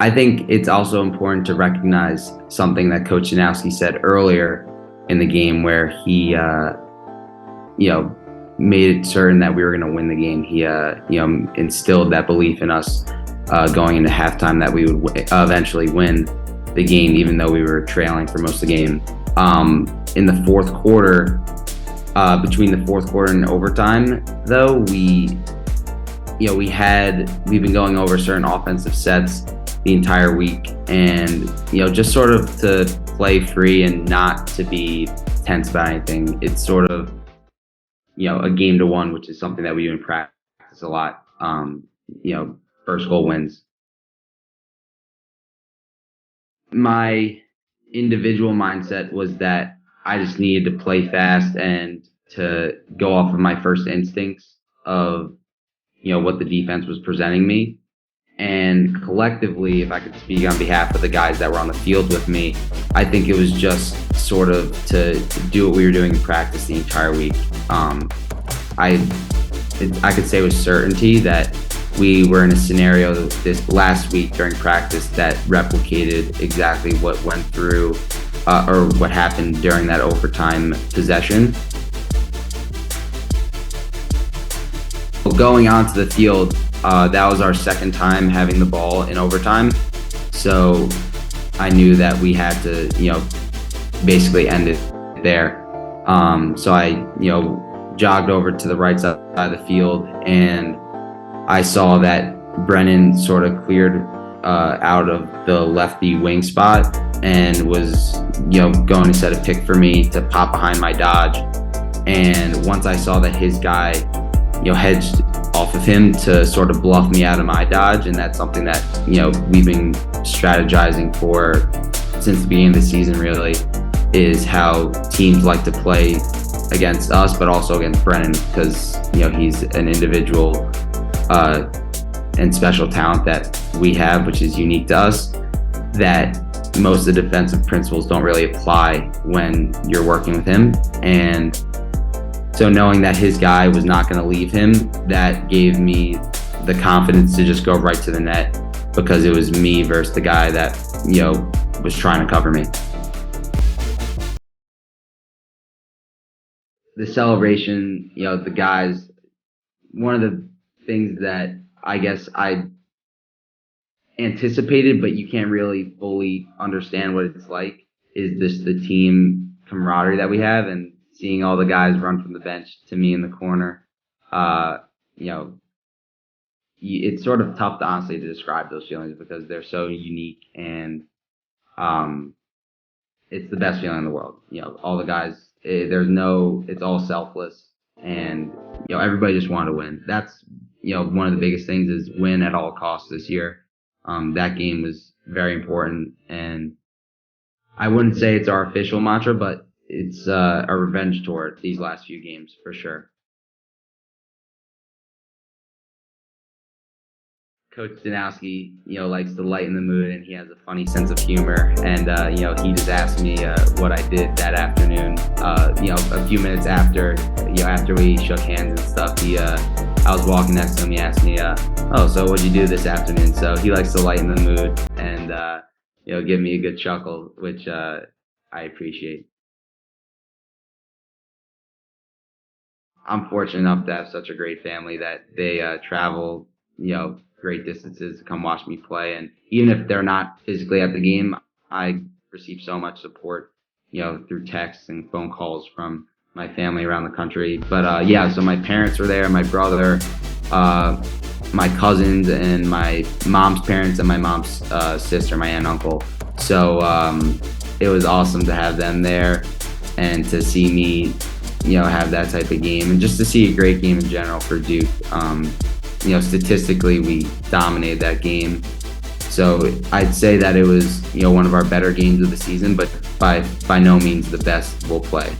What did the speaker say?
I think it's also important to recognize something that Coach Janowski said earlier in the game, where he, made it certain that we were going to win the game. He, instilled that belief in us going into halftime that we would eventually win the game, even though we were trailing for most of the game. In the fourth quarter, between the fourth quarter and overtime, though, we've been going over certain offensive sets the entire week, and just sort of to play free and not to be tense about anything. It's sort of a game to one, which is something that we do in practice a lot. First goal wins. My individual mindset was that I just needed to play fast and to go off of my first instincts of what the defense was presenting me. And collectively, if I could speak on behalf of the guys that were on the field with me, I think it was just sort of to do what we were doing in practice the entire week. I could say with certainty that we were in a scenario this last week during practice that replicated exactly what went through or what happened during that overtime possession. Going onto the field, that was our second time having the ball in overtime. So I knew that we had to, basically end it there. So I, jogged over to the right side of the field, and I saw that Brennan sort of cleared out of the lefty wing spot and was, going to set a pick for me to pop behind my dodge. And once I saw that his guy, hedged off of him to sort of bluff me out of my dodge, and that's something that we've been strategizing for since the beginning of the season, really, is how teams like to play against us, but also against Brennan, because he's an individual and special talent that we have, which is unique to us, that most of the defensive principles don't really apply when you're working with him. And so knowing that his guy was not going to leave him, that gave me the confidence to just go right to the net, because it was me versus the guy that, was trying to cover me. The celebration, the guys, one of the things that I guess I anticipated, but you can't really fully understand what it's like, is the team camaraderie that we have, and seeing all the guys run from the bench to me in the corner. It's sort of tough to honestly describe those feelings, because they're so unique, and it's the best feeling in the world. All the guys, it's all selfless, and everybody just wanted to win. That's one of the biggest things, is win at all costs this year. That game was very important, and I wouldn't say it's our official mantra, but it's a revenge tour these last few games for sure. Coach Janowski, likes to lighten the mood, and he has a funny sense of humor. And he just asked me what I did that afternoon. A few minutes after, after we shook hands and stuff, I was walking next to him. He asked me, so what'd you do this afternoon? So he likes to lighten the mood and give me a good chuckle, which I appreciate. I'm fortunate enough to have such a great family that they travel, great distances to come watch me play. And even if they're not physically at the game, I receive so much support, through texts and phone calls from my family around the country. But so my parents were there, my brother, my cousins, and my mom's parents, and my mom's sister, my aunt and uncle. So it was awesome to have them there, and to see me, have that type of game, and just to see a great game in general for Duke. Statistically, we dominated that game. So I'd say that it was, one of our better games of the season, but by no means the best we'll play.